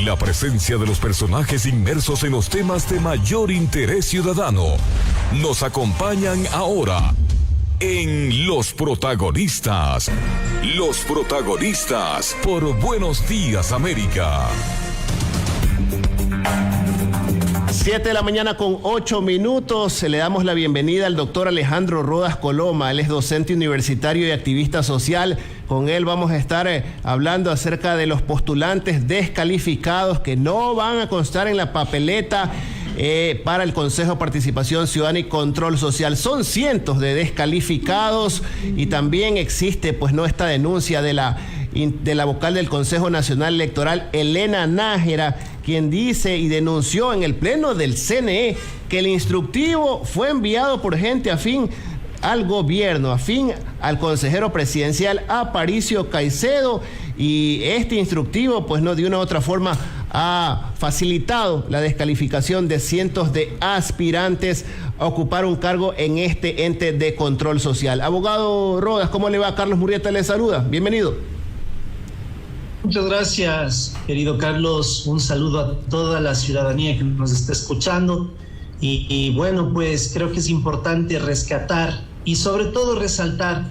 La presencia de los personajes inmersos en los temas de mayor interés ciudadano nos acompañan ahora en Los Protagonistas. Los Protagonistas por Buenos Días, América. 7 de la mañana con 8 minutos. Le damos la bienvenida al doctor Alejandro Rodas Coloma. Él es docente universitario y activista social. Con él vamos a estar hablando acerca de los postulantes descalificados que no van a constar en la papeleta para el Consejo de Participación Ciudadana y Control Social. Son cientos de descalificados y también existe esta denuncia de la vocal del Consejo Nacional Electoral, Elena Nájera, quien dice y denunció en el pleno del CNE que el instructivo fue enviado por gente afín al gobierno, afín al consejero presidencial Aparicio Caicedo, y este instructivo de una u otra forma ha facilitado la descalificación de cientos de aspirantes a ocupar un cargo en este ente de control social. Abogado Rodas, ¿cómo le va? Carlos Murrieta le saluda. Bienvenido. Muchas gracias, querido Carlos. Un saludo a toda la ciudadanía que nos está escuchando. Y creo que es importante rescatar y sobre todo resaltar,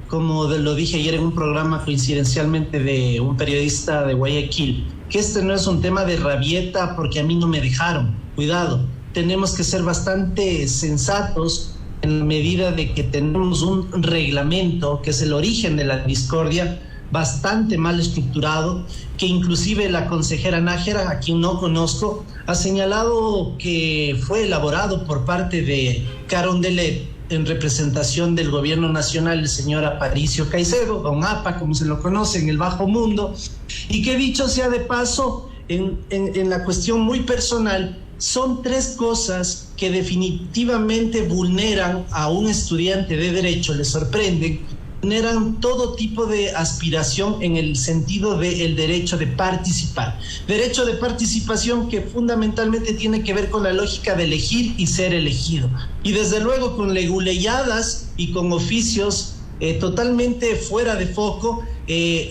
como lo dije ayer en un programa coincidencialmente de un periodista de Guayaquil, que este no es un tema de rabieta porque a mí no me dejaron. Cuidado, tenemos que ser bastante sensatos en la medida de que tenemos un reglamento que es el origen de la discordia, bastante mal estructurado, que inclusive la consejera Nájera, a quien no conozco, ha señalado que fue elaborado por parte de Carondelet en representación del gobierno nacional, el señor Aparicio Caicedo, don APA, como se lo conoce en el bajo mundo, y que dicho sea de paso, en la cuestión muy personal, son tres cosas que definitivamente vulneran a un estudiante de derecho, le sorprenden, generan todo tipo de aspiración en el sentido del derecho de participar. Derecho de participación que fundamentalmente tiene que ver con la lógica de elegir y ser elegido. Y desde luego con leguleyadas y con oficios totalmente fuera de foco.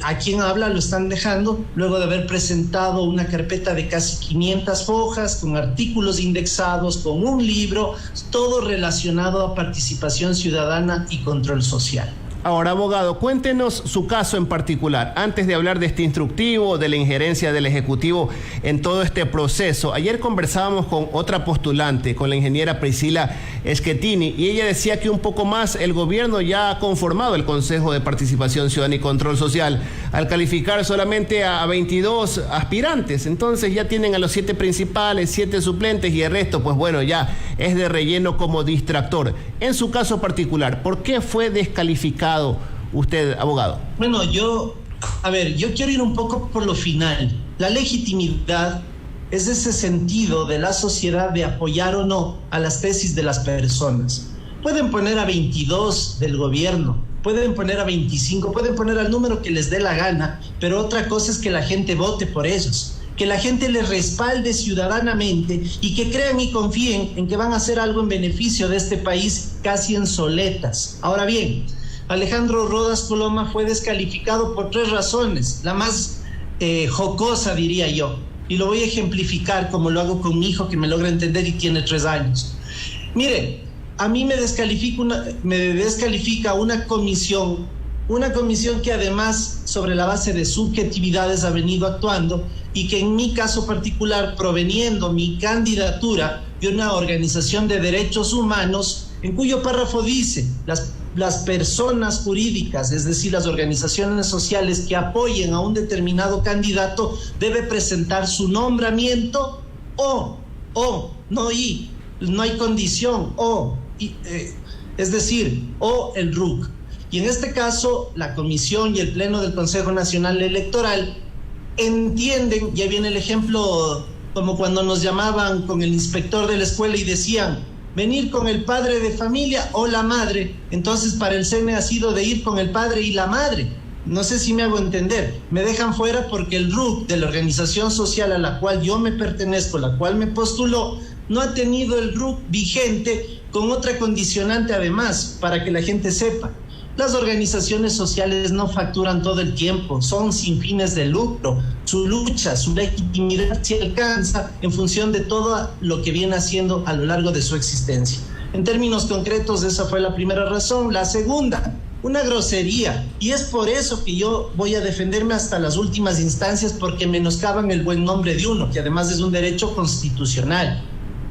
A quien habla lo están dejando luego de haber presentado una carpeta de casi 500 hojas con artículos indexados, con un libro, todo relacionado a participación ciudadana y control social. Ahora, abogado, cuéntenos su caso en particular. Antes de hablar de este instructivo, de la injerencia del Ejecutivo en todo este proceso, ayer conversábamos con otra postulante, con la ingeniera Priscila Schettini, y ella decía que un poco más el gobierno ya ha conformado el Consejo de Participación Ciudadana y Control Social al calificar solamente a 22 aspirantes. Entonces ya tienen a los 7 principales, 7 suplentes y el resto, ya es de relleno como distractor. En su caso particular, ¿por qué fue descalificado usted, abogado? Yo quiero ir un poco por lo final. La legitimidad es ese sentido de la sociedad de apoyar o no a las tesis de las personas. Pueden poner a 22 del gobierno, pueden poner a 25, pueden poner al número que les dé la gana, pero otra cosa es que la gente vote por ellos, que la gente les respalde ciudadanamente y que crean y confíen en que van a hacer algo en beneficio de este país casi en soletas. Ahora bien, Alejandro Rodas Coloma fue descalificado por 3 razones, la más jocosa diría yo, y lo voy a ejemplificar como lo hago con mi hijo que me logra entender y tiene 3 años. Mire, a mí me descalifica una comisión que además sobre la base de subjetividades ha venido actuando y que en mi caso particular, proveniendo mi candidatura de una organización de derechos humanos, en cuyo párrafo dice, las personas jurídicas, es decir, las organizaciones sociales que apoyen a un determinado candidato, debe presentar su nombramiento o no hay condición, o el RUC. Y en este caso, la Comisión y el Pleno del Consejo Nacional Electoral entienden, ya viene el ejemplo, como cuando nos llamaban con el inspector de la escuela y decían, venir con el padre de familia o la madre. Entonces, para el CNE ha sido de ir con el padre y la madre. No sé si me hago entender. Me dejan fuera porque el RUC de la organización social a la cual yo me pertenezco, la cual me postuló, no ha tenido el RUC vigente con otra condicionante además, para que la gente sepa. Las organizaciones sociales no facturan todo el tiempo, son sin fines de lucro, su lucha, su legitimidad se alcanza en función de todo lo que viene haciendo a lo largo de su existencia. En términos concretos, esa fue la primera razón. La segunda, una grosería, y es por eso que yo voy a defenderme hasta las últimas instancias, porque menoscaban el buen nombre de uno, que además es un derecho constitucional.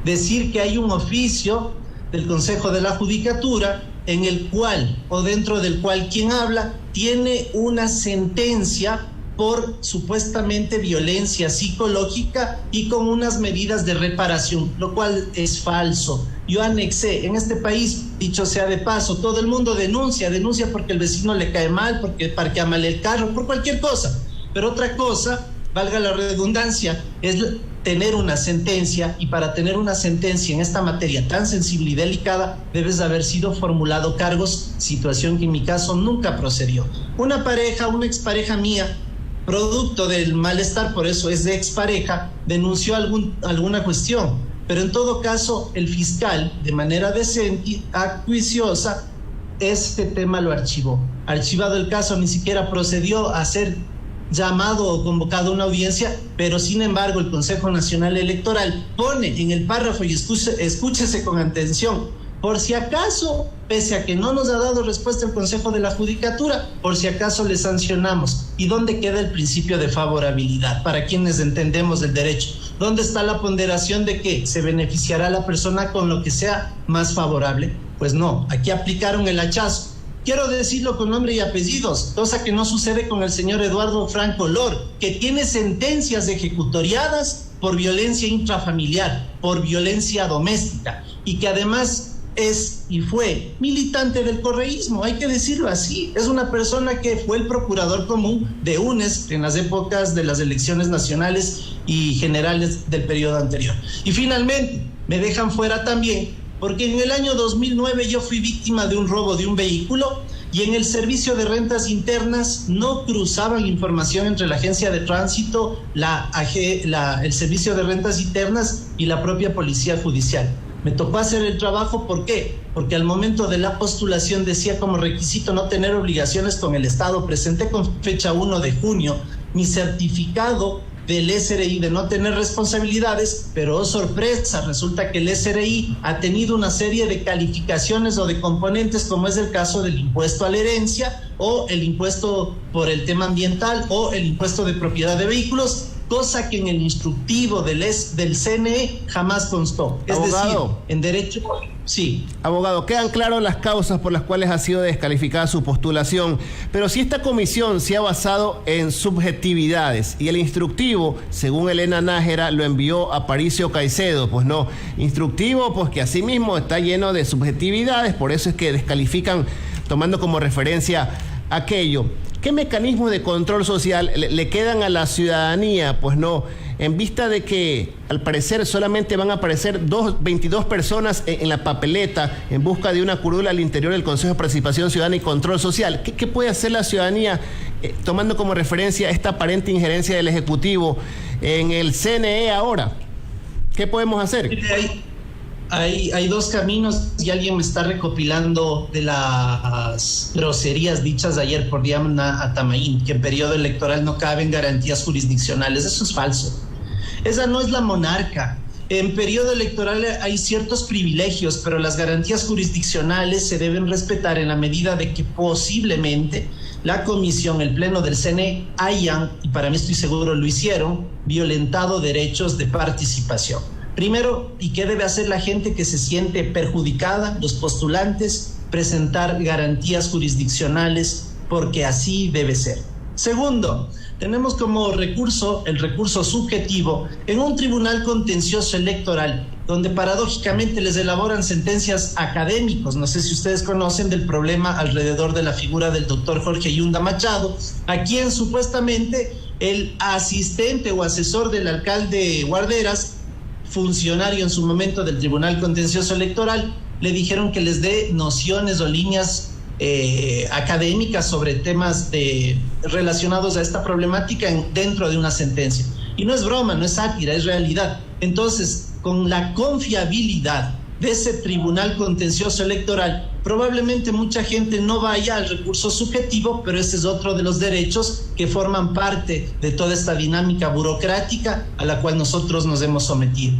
Decir que hay un oficio del Consejo de la Judicatura en el cual, o dentro del cual quien habla, tiene una sentencia por supuestamente violencia psicológica y con unas medidas de reparación, lo cual es falso. Yo anexé, en este país, dicho sea de paso, todo el mundo denuncia porque el vecino le cae mal, porque parquea mal el carro, por cualquier cosa. Pero otra cosa, valga la redundancia, es tener una sentencia, y para tener una sentencia en esta materia tan sensible y delicada, debes de haber sido formulado cargos, situación que en mi caso nunca procedió. Una pareja, una expareja mía, producto del malestar, por eso es de expareja, denunció alguna cuestión, pero en todo caso el fiscal, de manera decente, acuiciosa, este tema lo archivó. Archivado el caso, ni siquiera procedió a ser llamado o convocado a una audiencia, pero sin embargo el Consejo Nacional Electoral pone en el párrafo, y escúchese con atención, por si acaso, pese a que no nos ha dado respuesta el Consejo de la Judicatura, por si acaso le sancionamos. ¿Y dónde queda el principio de favorabilidad para quienes entendemos del derecho? ¿Dónde está la ponderación de que se beneficiará a la persona con lo que sea más favorable? Pues no, aquí aplicaron el hachazo. Quiero decirlo con nombre y apellidos, cosa que no sucede con el señor Eduardo Franco Lor, que tiene sentencias ejecutoriadas por violencia intrafamiliar, por violencia doméstica, y que además es y fue militante del correísmo, hay que decirlo así. Es una persona que fue el procurador común de UNES en las épocas de las elecciones nacionales y generales del periodo anterior. Y finalmente, me dejan fuera también, porque en el año 2009 yo fui víctima de un robo de un vehículo, y en el servicio de rentas internas no cruzaban información entre la agencia de tránsito, el servicio de rentas internas y la propia policía judicial. Me tocó hacer el trabajo, ¿por qué? Porque al momento de la postulación decía como requisito no tener obligaciones con el Estado. Presenté con fecha 1 de junio mi certificado del SRI de no tener responsabilidades, pero oh sorpresa, resulta que el SRI ha tenido una serie de calificaciones o de componentes, como es el caso del impuesto a la herencia, o el impuesto por el tema ambiental, o el impuesto de propiedad de vehículos, cosa que en el instructivo del CNE jamás constó. Es Abogado, decir, en derecho, sí. Abogado, quedan claras las causas por las cuales ha sido descalificada su postulación, pero si esta comisión se ha basado en subjetividades y el instructivo, según Elena Nájera, lo envió a Aparicio Caicedo, pues no, instructivo pues que asimismo está lleno de subjetividades, por eso es que descalifican tomando como referencia aquello. ¿Qué mecanismos de control social le quedan a la ciudadanía? Pues no, en vista de que al parecer solamente van a aparecer 22 personas en la papeleta en busca de una curula al interior del Consejo de Participación Ciudadana y Control Social. ¿Qué puede hacer la ciudadanía tomando como referencia esta aparente injerencia del Ejecutivo en el CNE ahora? ¿Qué podemos hacer? Hay dos caminos, y alguien me está recopilando de las groserías dichas ayer por Diana Atamaín, que en periodo electoral no caben garantías jurisdiccionales. Eso es falso. Esa no es la monarca. En periodo electoral hay ciertos privilegios, pero las garantías jurisdiccionales se deben respetar en la medida de que posiblemente la comisión, el pleno del CNE, hayan, y para mí estoy seguro lo hicieron, violentado derechos de participación. Primero, ¿y qué debe hacer la gente que se siente perjudicada? Los postulantes, presentar garantías jurisdiccionales, porque así debe ser. Segundo, tenemos como recurso el recurso subjetivo en un tribunal contencioso electoral, donde paradójicamente les elaboran sentencias académicos. No sé si ustedes conocen del problema alrededor de la figura del doctor Jorge Yunda Machado, a quien supuestamente el asistente o asesor del alcalde Guarderas, funcionario en su momento del Tribunal Contencioso Electoral, le dijeron que les dé nociones o líneas académicas sobre temas relacionados a esta problemática dentro de una sentencia. Y no es broma, no es sátira, es realidad. Entonces, con la confiabilidad de ese tribunal contencioso electoral, probablemente mucha gente no vaya al recurso subjetivo, pero ese es otro de los derechos que forman parte de toda esta dinámica burocrática a la cual nosotros nos hemos sometido.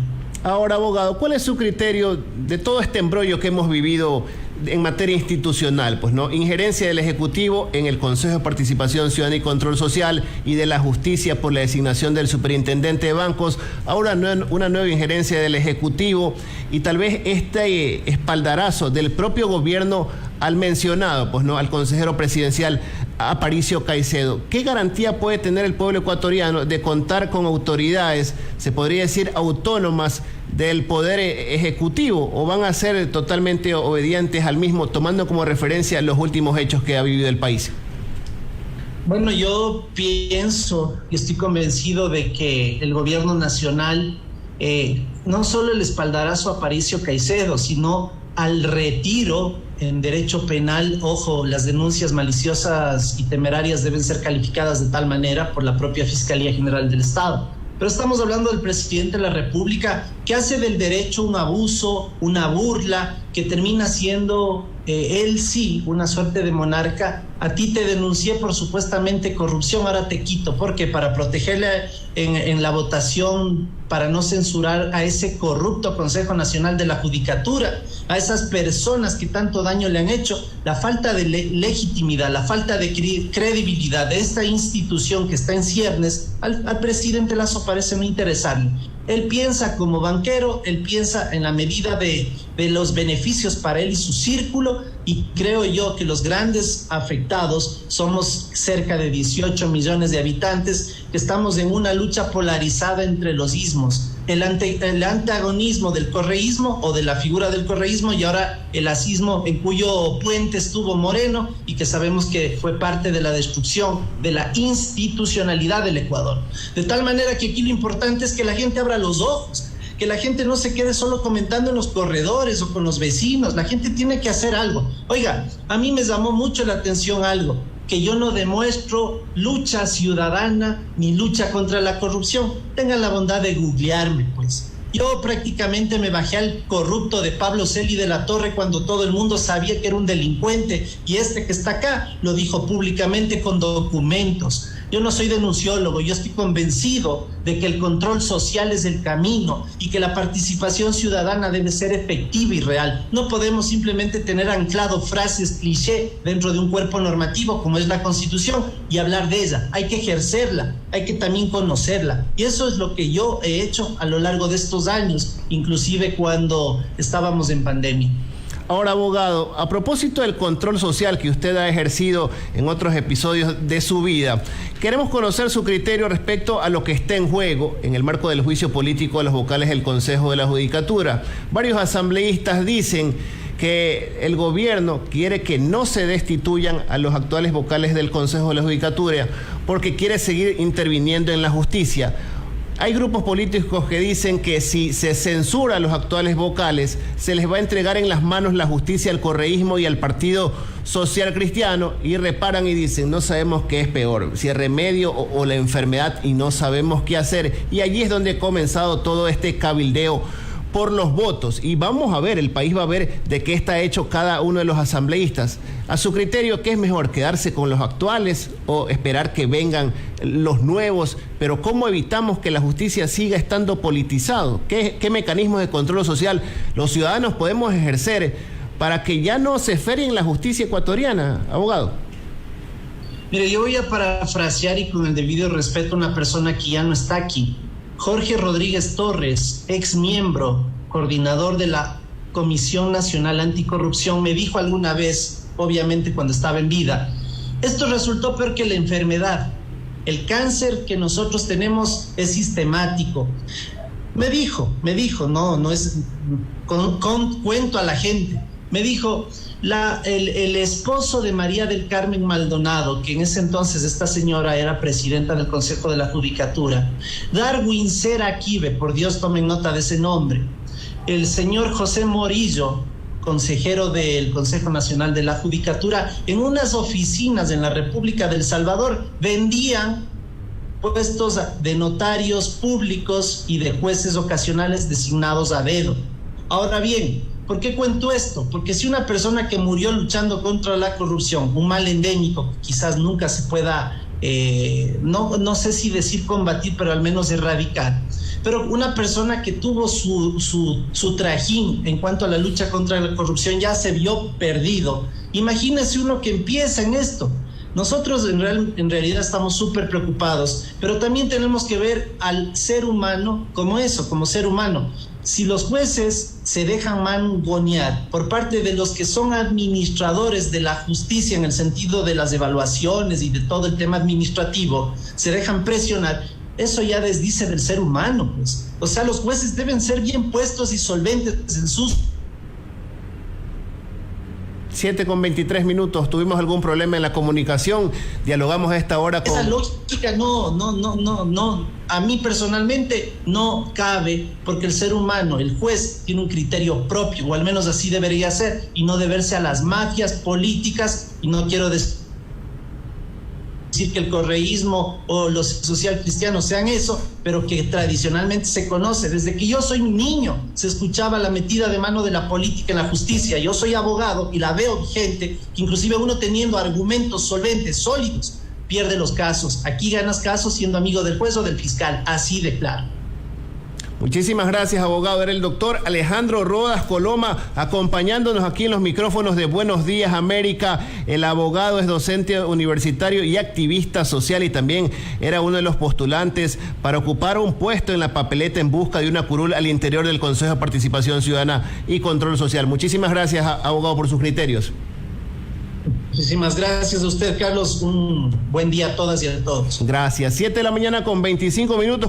Ahora, abogado, ¿cuál es su criterio de todo este embrollo que hemos vivido en materia institucional? Pues no, injerencia del Ejecutivo en el Consejo de Participación Ciudadana y Control Social y de la Justicia por la designación del superintendente de bancos, ahora una nueva injerencia del Ejecutivo y tal vez este espaldarazo del propio gobierno al mencionado, pues no, al consejero presidencial Aparicio Caicedo. ¿Qué garantía puede tener el pueblo ecuatoriano de contar con autoridades, se podría decir autónomas, del poder ejecutivo, o van a ser totalmente obedientes al mismo, tomando como referencia los últimos hechos que ha vivido el país? Bueno, yo pienso y estoy convencido de que el gobierno nacional, no solo el espaldarazo a Aparicio Caicedo, sino al retiro en derecho penal, ojo, las denuncias maliciosas y temerarias deben ser calificadas de tal manera por la propia Fiscalía General del Estado. Pero estamos hablando del presidente de la República, que hace del derecho un abuso, una burla, que termina siendo él sí una suerte de monarca. A ti te denuncié por supuestamente corrupción, ahora te quito, porque para protegerle en la votación, para no censurar a ese corrupto Consejo Nacional de la Judicatura, a esas personas que tanto daño le han hecho, la falta de legitimidad, la falta de credibilidad de esta institución que está en ciernes, al presidente Lasso parece no interesarle. Él piensa como banquero, él piensa en la medida de los beneficios para él y su círculo, y creo yo que los grandes afectados somos cerca de 18 millones de habitantes que estamos en una lucha polarizada entre los ismos, el antagonismo del correísmo o de la figura del correísmo, y ahora el asismo en cuyo puente estuvo Moreno y que sabemos que fue parte de la destrucción de la institucionalidad del Ecuador. De tal manera que aquí lo importante es que la gente abra los ojos, que la gente no se quede solo comentando en los corredores o con los vecinos. La gente tiene que hacer algo. Oiga, a mí me llamó mucho la atención algo, que yo no demuestro lucha ciudadana ni lucha contra la corrupción. Tengan la bondad de googlearme, pues. Yo prácticamente me bajé al corrupto de Pablo Celi de la Torre cuando todo el mundo sabía que era un delincuente, y este que está acá lo dijo públicamente con documentos. Yo no soy denunciólogo, yo estoy convencido de que el control social es el camino y que la participación ciudadana debe ser efectiva y real. No podemos simplemente tener anclado frases cliché dentro de un cuerpo normativo como es la Constitución y hablar de ella. Hay que ejercerla, hay que también conocerla. Y eso es lo que yo he hecho a lo largo de estos años, inclusive cuando estábamos en pandemia. Ahora, abogado, a propósito del control social que usted ha ejercido en otros episodios de su vida, queremos conocer su criterio respecto a lo que está en juego en el marco del juicio político de los vocales del Consejo de la Judicatura. Varios asambleístas dicen que el gobierno quiere que no se destituyan a los actuales vocales del Consejo de la Judicatura porque quiere seguir interviniendo en la justicia. Hay grupos políticos que dicen que si se censura a los actuales vocales, se les va a entregar en las manos la justicia al correísmo y al Partido Social Cristiano, y reparan y dicen, no sabemos qué es peor, si el remedio o la enfermedad, y no sabemos qué hacer. Y allí es donde ha comenzado todo este cabildeo por los votos, y vamos a ver, el país va a ver de qué está hecho cada uno de los asambleístas. A su criterio, ¿qué es mejor, quedarse con los actuales o esperar que vengan los nuevos? Pero ¿cómo evitamos que la justicia siga estando politizado? ¿Qué mecanismos de control social los ciudadanos podemos ejercer para que ya no se ferien la justicia ecuatoriana, abogado? Mire, yo voy a parafrasear, y con el debido respeto, a una persona que ya no está aquí. Jorge Rodríguez Torres, ex miembro, coordinador de la Comisión Nacional Anticorrupción, me dijo alguna vez, obviamente cuando estaba en vida, esto resultó peor que la enfermedad. El cáncer que nosotros tenemos es sistemático. Me dijo, no es con cuento a la gente. Me dijo, el esposo de María del Carmen Maldonado, que en ese entonces esta señora era presidenta del Consejo de la Judicatura, Darwin Cera Quive, por Dios tomen nota de ese nombre, el señor José Morillo, consejero del Consejo Nacional de la Judicatura, en unas oficinas en la República del Salvador vendían puestos de notarios públicos y de jueces ocasionales designados a dedo. Ahora bien, ¿por qué cuento esto? Porque si una persona que murió luchando contra la corrupción, un mal endémico, quizás nunca se pueda, no sé si decir combatir, pero al menos erradicar, pero una persona que tuvo su trajín en cuanto a la lucha contra la corrupción ya se vio perdido. Imagínese uno que empieza en esto. Nosotros en realidad estamos súper preocupados, pero también tenemos que ver al ser humano como eso, como ser humano. Si los jueces se dejan mangonear por parte de los que son administradores de la justicia en el sentido de las evaluaciones y de todo el tema administrativo, se dejan presionar, eso ya desdice del ser humano, pues. O sea, los jueces deben ser bien puestos y solventes en sus... 7:23. Tuvimos algún problema en la comunicación. Dialogamos a esta hora con... Esa lógica no. A mí personalmente no cabe, porque el ser humano, el juez, tiene un criterio propio, o al menos así debería ser, y no deberse a las mafias políticas, y no quiero decir que el correísmo o los socialcristianos sean eso, pero que tradicionalmente se conoce. Desde que yo soy niño se escuchaba la metida de mano de la política en la justicia. Yo soy abogado y la veo vigente, que inclusive uno teniendo argumentos solventes, sólidos, pierde los casos. Aquí ganas casos siendo amigo del juez o del fiscal, así de claro. Muchísimas gracias, abogado. Era el doctor Alejandro Rodas Coloma, acompañándonos aquí en los micrófonos de Buenos Días América. El abogado es docente universitario y activista social, y también era uno de los postulantes para ocupar un puesto en la papeleta en busca de una curul al interior del Consejo de Participación Ciudadana y Control Social. Muchísimas gracias, abogado, por sus criterios. Muchísimas gracias a usted, Carlos. Un buen día a todas y a todos. Gracias. 7:25 a.m.